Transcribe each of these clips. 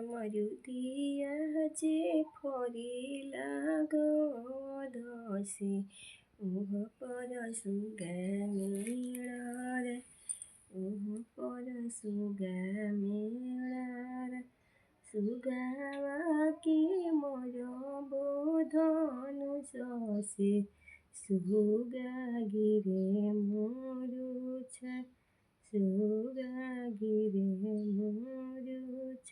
मरुदिया जे फरिला गदसे ओह पर सुगा मेलार ओह पर सुगा मेलार सुगावा के मोर बोधनु ससे सुगा गिरे मोरुछ सुगा गिरे मोरुछ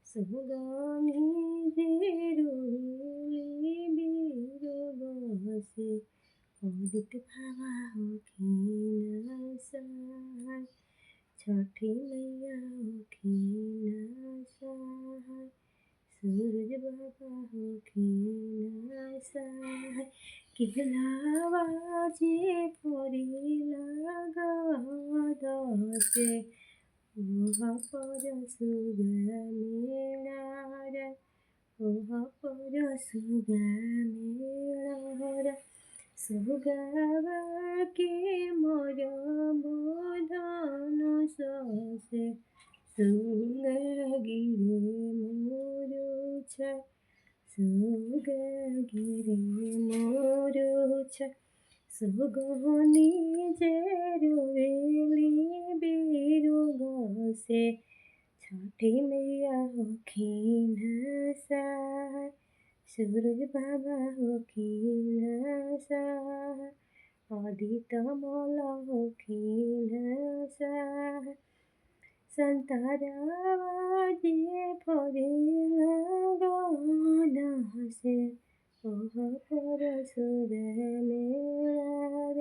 सुगनी जेरुली बिरुगसे अदित भावा होखिन सहाय छठी मैया होखिन सहाय सूरज बाबा होखिन सहाय किलावा जे फरिला गदसे ओह पर सुगा मेलार ओह पर सुगा मेलार सुगावा के मोर बोधनु ससे सुगा गिरे मोरुछ सुगा गिरे मोरुछ सुगनी जेरुली बिरुगसे छठी मैया होखिन सहाय सूरज बाबा होखिन सहाय अदित मल होखिन सहाय संतरावा जे फरिला गदसे ओह पर सुगा मेलार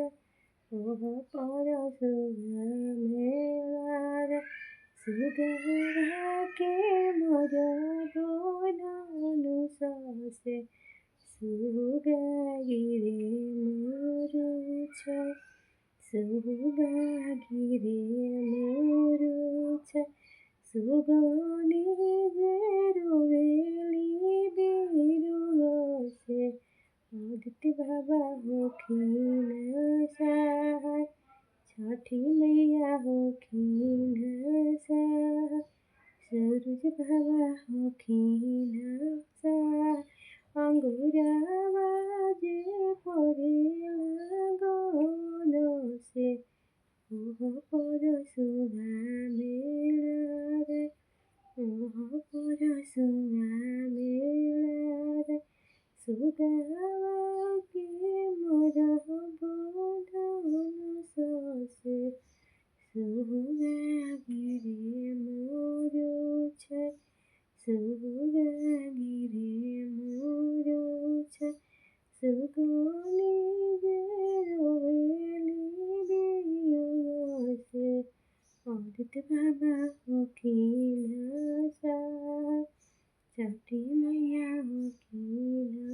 ओह पर सुगा मेलार सुगावा के मोर बोधनु ससे सुगा गिरे मोरुछ सुगा गिरे मोरुछ सुगनी जेरुली बिरुगसे अदित बाबा होखिन सहाय छठी मैया होखिन सहाय सूरज बाबा होखिन सहाय अंगुरावा जे फरिला गदसे ओह पर सुगा मेलार ओह पर सुगा मेलार सुगावा के मोर बोधनु ससे सुगा गिरे मोरुछ सुगा गिरे मोरुछ सुगनी जेरुली बिरुगसे अदित बाबा होखिन सहाय छठी मैया होखिन